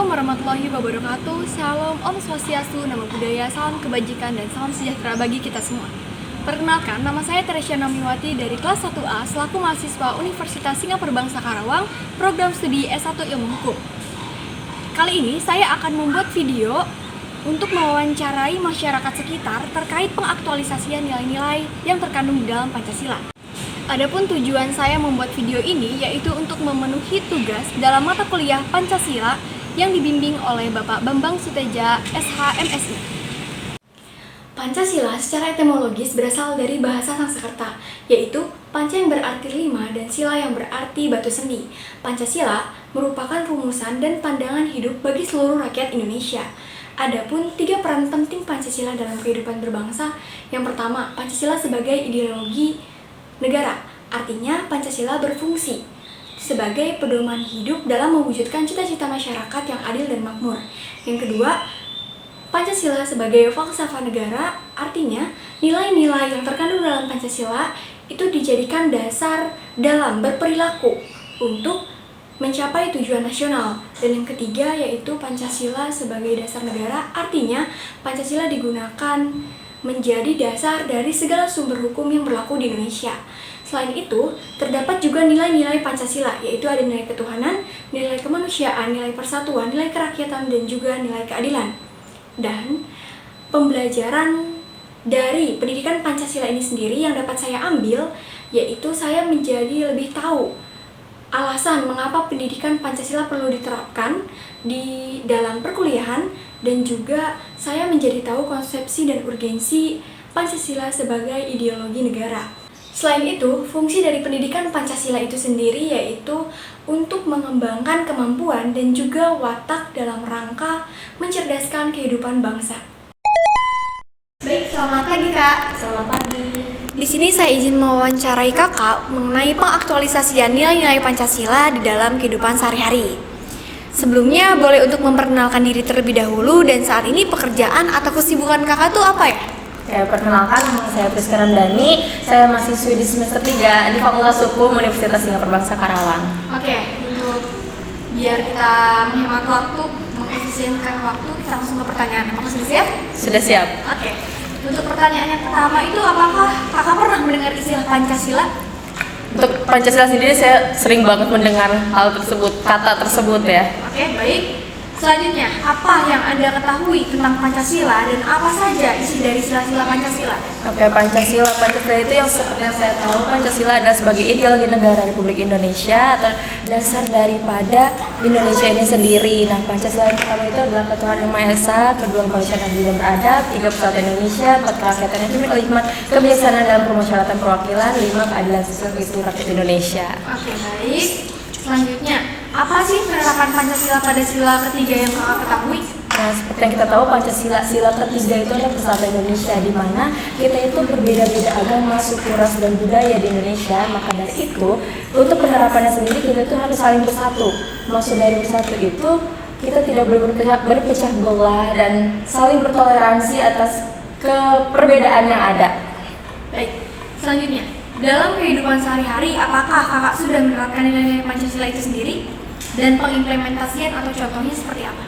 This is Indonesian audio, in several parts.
Assalamualaikum warahmatullahi wabarakatuh. Shalom, Om Swastiastu, Namo Buddhaya, salam kebajikan dan salam sejahtera bagi kita semua. Perkenalkan, nama saya Teresia Namiwati dari kelas 1A selaku mahasiswa Universitas Singapura Bangsa Karawang, program studi S1 Ilmu Hukum. Kali ini saya akan membuat video untuk mewawancarai masyarakat sekitar terkait pengaktualisasian nilai-nilai yang terkandung di dalam Pancasila. Adapun tujuan saya membuat video ini yaitu untuk memenuhi tugas dalam mata kuliah Pancasila yang dibimbing oleh Bapak Bambang Suteja, SH, MSI. Pancasila secara etimologis berasal dari bahasa Sanskerta, yaitu panca yang berarti 5 dan sila yang berarti batu sendi. Pancasila merupakan rumusan dan pandangan hidup bagi seluruh rakyat Indonesia. Adapun 3 peran penting Pancasila dalam kehidupan berbangsa. Yang pertama, Pancasila sebagai ideologi negara, artinya Pancasila berfungsi sebagai pedoman hidup dalam mewujudkan cita-cita masyarakat yang adil dan makmur. Yang kedua, Pancasila sebagai falsafah negara, artinya nilai-nilai yang terkandung dalam Pancasila itu dijadikan dasar dalam berperilaku untuk mencapai tujuan nasional. Dan yang ketiga yaitu Pancasila sebagai dasar negara, artinya Pancasila digunakan menjadi dasar dari segala sumber hukum yang berlaku di Indonesia. Selain itu, terdapat juga nilai-nilai Pancasila, yaitu ada nilai ketuhanan, nilai kemanusiaan, nilai persatuan, nilai kerakyatan, dan juga nilai keadilan. Dan pembelajaran dari pendidikan Pancasila ini sendiri yang dapat saya ambil, yaitu saya menjadi lebih tahu alasan mengapa pendidikan Pancasila perlu diterapkan di dalam perkuliahan, dan juga saya menjadi tahu konsepsi dan urgensi Pancasila sebagai ideologi negara. Selain itu, fungsi dari pendidikan Pancasila itu sendiri yaitu untuk mengembangkan kemampuan dan juga watak dalam rangka mencerdaskan kehidupan bangsa. Baik, selamat pagi Kak. Selamat pagi. Di sini saya izin mewawancarai Kakak mengenai pengaktualisasian nilai-nilai Pancasila di dalam kehidupan sehari-hari. Sebelumnya, boleh untuk memperkenalkan diri terlebih dahulu dan saat ini pekerjaan atau kesibukan Kakak tuh apa ya? Saya perkenalkan, nama saya Priska Ramdhani. Saya mahasiswi di semester 3 di Fakultas Hukum Universitas Singapura Bangsa Karawang. Oke, untuk biar kita menghemat waktu, mengefisienkan waktu, kita langsung ke pertanyaan. Apakah sudah siap? Sudah siap. Oke. Untuk pertanyaan yang pertama itu, apakah Kakak pernah mendengar istilah Pancasila? Untuk Pancasila sendiri saya sering banget mendengar hal tersebut, kata tersebut ya. Oke, baik. Selanjutnya, apa yang Anda ketahui tentang Pancasila dan apa saja isi dari sila-sila Pancasila? Oke, Pancasila itu yang seperti yang saya tahu, Pancasila adalah sebagai ideologi negara Republik Indonesia atau dasar daripada Indonesia ini sendiri. Nah, Pancasila yang pertama itu adalah ketuhanan yang Maha Esa, kedua kemanusiaan adil dan beradab, 3 persatuan Indonesia, 4 kerakyatan yang hidup, 5 kebijaksanaan dalam permusyawaratan perwakilan, 5 keadilan sosial bagi seluruh rakyat Indonesia. Oke, baik. Selanjutnya, apa sih penerapan Pancasila pada sila ketiga yang Kakak ketahui? Nah, seperti yang kita tahu, Pancasila sila ketiga itu adalah persatuan Indonesia, di mana kita itu berbeda-beda agama, suku, ras, dan budaya di Indonesia. Maka dari itu, untuk penerapannya sendiri kita itu harus saling bersatu. Maksud dari bersatu itu, kita tidak boleh berpecah belah dan saling bertoleransi atas keperbedaan yang ada. Baik, selanjutnya, dalam kehidupan sehari-hari, apakah Kakak sudah menerapkan nilai-nilai Pancasila itu sendiri? Dan pengimplementasian atau contohnya seperti apa?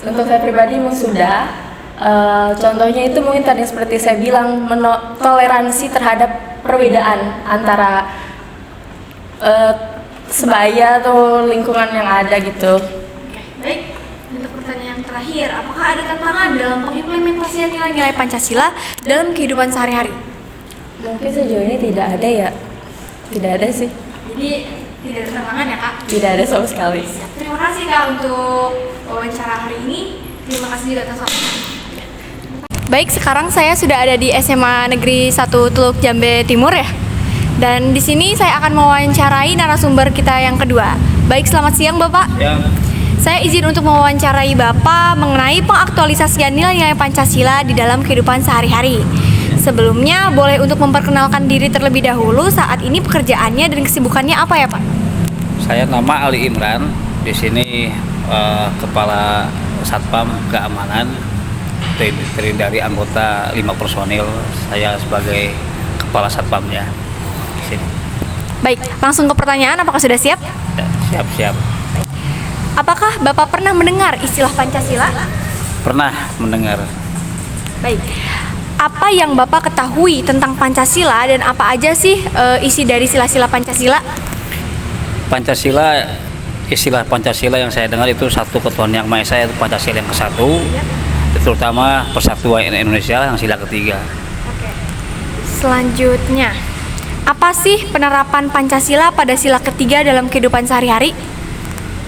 Untuk saya pribadi memang sudah. Contohnya itu mungkin tadi seperti saya bilang, toleransi terhadap perbedaan antara sebaya atau lingkungan yang ada gitu. Oke, baik. Untuk pertanyaan terakhir, apakah ada tantangan dalam pengimplementasian nilai-nilai Pancasila dalam kehidupan sehari-hari? Mungkin sejauh ini tidak ada ya. Tidak ada sih. Jadi tidak ada tantangan ya Kak? Tidak ada sama sekali. Terima kasih Kak untuk wawancara hari ini. Terima kasih juga atas waktunya. Baik, sekarang saya sudah ada di SMA Negeri 1 Teluk Jambe Timur ya. Dan di sini saya akan mewawancarai narasumber kita yang kedua. Baik, selamat siang Bapak. Ya. Saya izin untuk mewawancarai Bapak mengenai pengaktualisasian nilai-nilai Pancasila di dalam kehidupan sehari-hari. Sebelumnya, boleh untuk memperkenalkan diri terlebih dahulu, saat ini pekerjaannya dan kesibukannya apa ya Pak? Saya nama Ali Imran. Di sini Kepala Satpam Keamanan, terdiri dari anggota 5 personil. Saya sebagai Kepala Satpamnya. Di sini. Baik, langsung ke pertanyaan, apakah sudah siap? Ya, siap-siap. Apakah Bapak pernah mendengar istilah Pancasila? Pernah mendengar. Baik. Apa yang Bapak ketahui tentang Pancasila dan apa aja sih isi dari sila-sila Pancasila? Pancasila, istilah Pancasila yang saya dengar itu satu ketuhanan yang Maha Esa, yaitu Pancasila yang ke-1, terutama persatuan Indonesia yang sila ketiga. Selanjutnya, apa sih penerapan Pancasila pada sila ketiga dalam kehidupan sehari-hari?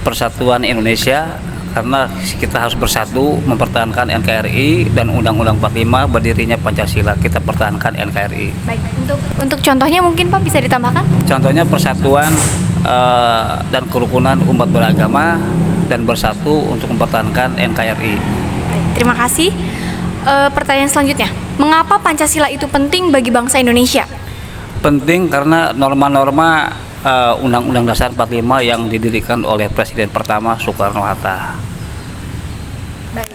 Persatuan Indonesia, karena kita harus bersatu mempertahankan NKRI dan Undang-Undang 45 berdirinya Pancasila, kita pertahankan NKRI. Baik, untuk contohnya mungkin Pak bisa ditambahkan? Contohnya persatuan dan kerukunan umat beragama dan bersatu untuk mempertahankan NKRI. Baik, terima kasih. Pertanyaan selanjutnya, mengapa Pancasila itu penting bagi bangsa Indonesia? Penting karena norma-norma Undang-Undang Dasar 45 yang didirikan oleh Presiden pertama Soekarno-Hatta. Baik.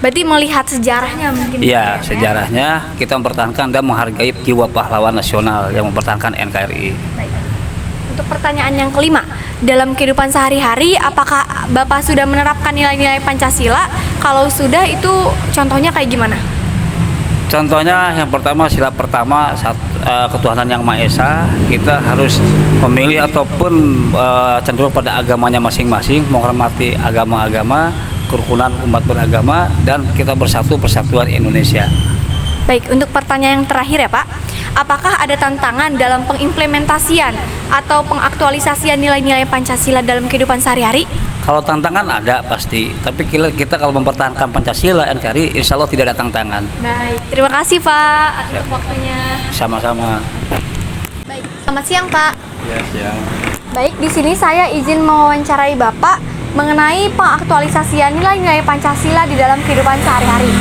Berarti melihat sejarahnya mungkin. Iya, sejarahnya kita mempertahankan dan menghargai jiwa pahlawan nasional yang mempertahankan NKRI. Baik. Untuk pertanyaan yang kelima, dalam kehidupan sehari-hari apakah Bapak sudah menerapkan nilai-nilai Pancasila? Kalau sudah, itu contohnya kayak gimana? Contohnya yang pertama, sila pertama, ketuhanan yang Maha Esa. Kita harus memilih ataupun cenderung pada agamanya masing-masing, menghormati agama-agama, kerukunan umat beragama, dan kita bersatu persatuan Indonesia. Baik, untuk pertanyaan yang terakhir ya Pak, apakah ada tantangan dalam pengimplementasian atau pengaktualisasian nilai-nilai Pancasila dalam kehidupan sehari-hari? Kalau tantangan ada pasti, tapi kita kalau mempertahankan Pancasila NKRI, insya Allah tidak ada tantangan. Baik, terima kasih Pak atas waktunya. Sama-sama. Baik, selamat siang Pak. Ya, siang. Baik, di sini saya izin mewawancarai Bapak mengenai pengaktualisasian nilai-nilai Pancasila di dalam kehidupan sehari-hari.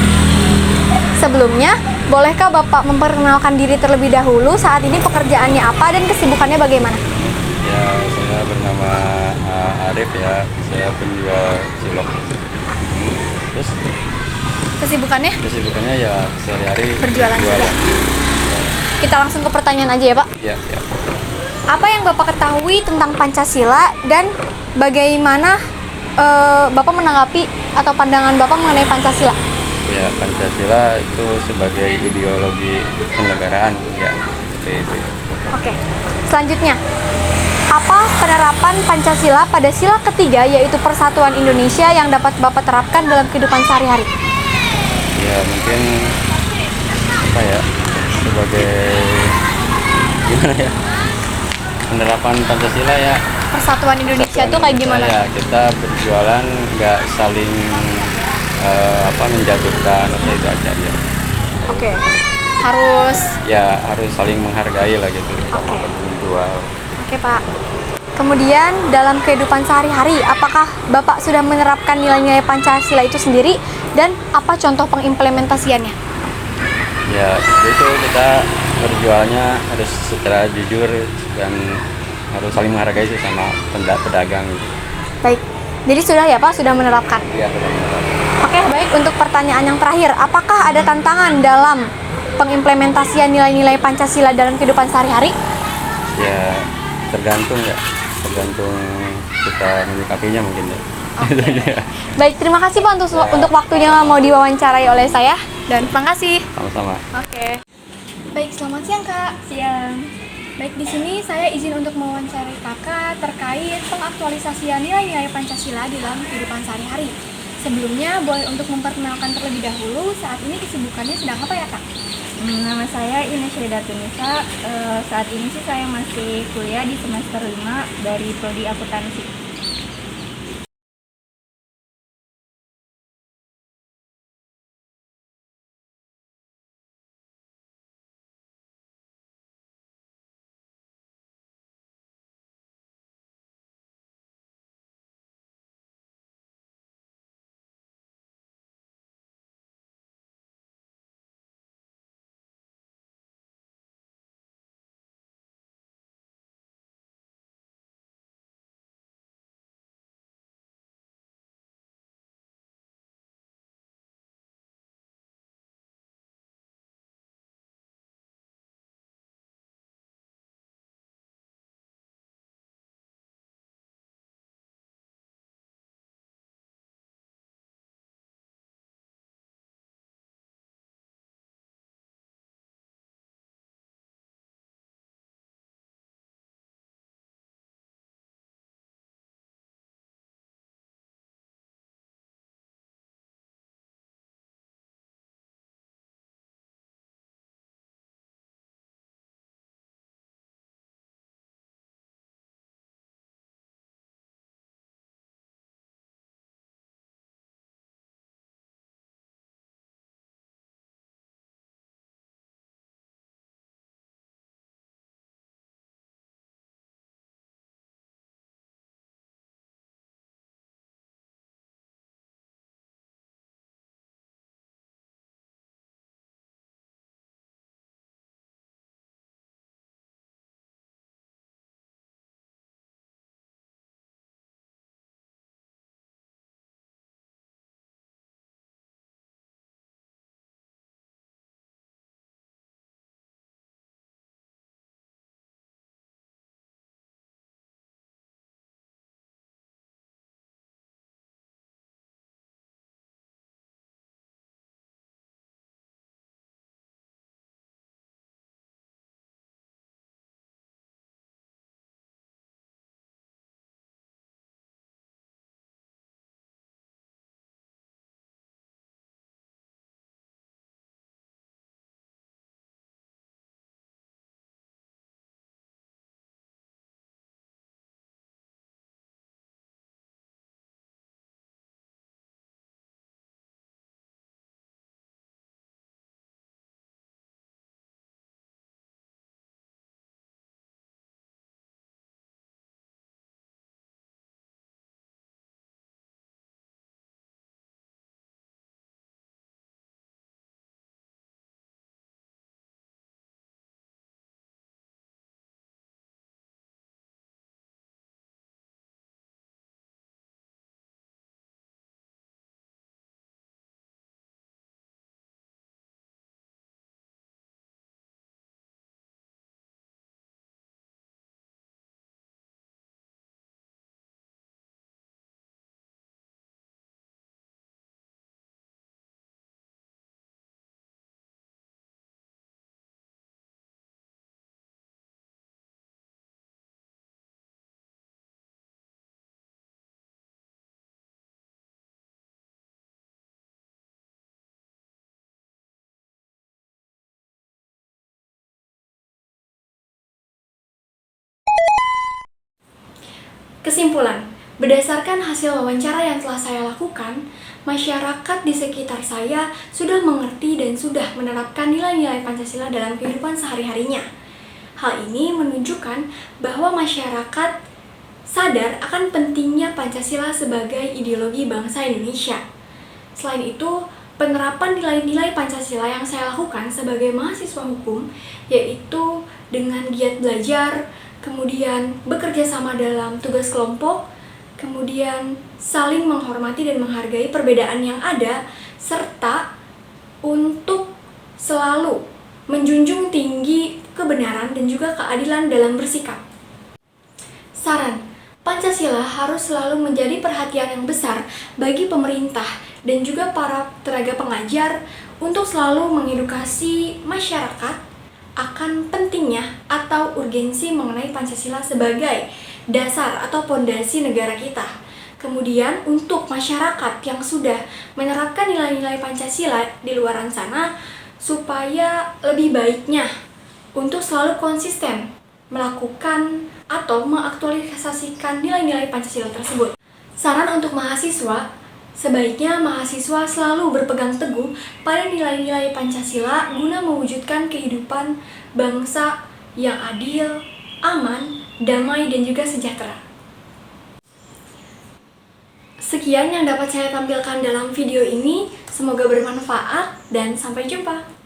Sebelumnya, bolehkah Bapak memperkenalkan diri terlebih dahulu, saat ini pekerjaannya apa dan kesibukannya bagaimana? Ya, saya bernama Arif ya, saya penjual cilok. Terus Kesibukannya? kesibukannya ya sehari-hari Berjualan juga. Kita langsung ke pertanyaan aja ya Pak. Ya, ya. Apa yang Bapak ketahui tentang Pancasila dan bagaimana Bapak menanggapi atau pandangan Bapak mengenai Pancasila? Ya, Pancasila itu sebagai ideologi kenegaraan ya, seperti itu. Oke, selanjutnya, apa penerapan Pancasila pada sila ketiga yaitu persatuan Indonesia yang dapat Bapak terapkan dalam kehidupan sehari-hari? Ya, mungkin apa ya, sebagai gimana ya, penerapan Pancasila ya. Persatuan Indonesia itu kayak gimana? Ya, kita berjualan nggak saling menjatuhkan atau itu aja ya. Oke, harus. Ya, harus saling menghargai lah gitu sama penjual. Oke Pak. Kemudian dalam kehidupan sehari-hari, apakah Bapak sudah menerapkan nilai-nilai Pancasila itu sendiri dan apa contoh pengimplementasiannya? Ya, itu kita berjualnya harus secara jujur dan harus saling menghargai sih sama pedagang. Baik, jadi sudah ya Pak, sudah menerapkan? Ya, benar-benar. Oke, baik. Untuk pertanyaan yang terakhir, apakah ada tantangan dalam pengimplementasian nilai-nilai Pancasila dalam kehidupan sehari-hari? Ya, tergantung kita menyikapinya mungkin ya. Baik, terima kasih Pak untuk waktunya mau diwawancarai oleh saya dan terima kasih. Sama-sama. Oke. Baik, selamat siang Kak. Siang. Baik, di sini saya izin untuk mewawancarai Kakak terkait pengaktualisasian nilai-nilai Pancasila dalam kehidupan sehari-hari. Sebelumnya, boleh untuk memperkenalkan terlebih dahulu, saat ini kesibukannya sedang apa ya Kak? Nama saya Ines Syedatunisa. Saat ini sih saya masih kuliah di semester 5 dari Prodi Akuntansi. Kesimpulan, berdasarkan hasil wawancara yang telah saya lakukan, masyarakat di sekitar saya sudah mengerti dan sudah menerapkan nilai-nilai Pancasila dalam kehidupan sehari-harinya. Hal ini menunjukkan bahwa masyarakat sadar akan pentingnya Pancasila sebagai ideologi bangsa Indonesia. Selain itu, penerapan nilai-nilai Pancasila yang saya lakukan sebagai mahasiswa hukum, yaitu dengan giat belajar, kemudian bekerja sama dalam tugas kelompok, kemudian saling menghormati dan menghargai perbedaan yang ada, serta untuk selalu menjunjung tinggi kebenaran dan juga keadilan dalam bersikap. Saran, Pancasila harus selalu menjadi perhatian yang besar bagi pemerintah dan juga para tenaga pengajar untuk selalu mengedukasi masyarakat akan pentingnya atau urgensi mengenai Pancasila sebagai dasar atau pondasi negara kita. Kemudian untuk masyarakat yang sudah menerapkan nilai-nilai Pancasila di luar sana, supaya lebih baiknya untuk selalu konsisten melakukan atau mengaktualisasikan nilai-nilai Pancasila tersebut. Saran untuk mahasiswa, sebaiknya mahasiswa selalu berpegang teguh pada nilai-nilai Pancasila guna mewujudkan kehidupan bangsa yang adil, aman, damai, dan juga sejahtera. Sekian yang dapat saya tampilkan dalam video ini, semoga bermanfaat dan sampai jumpa.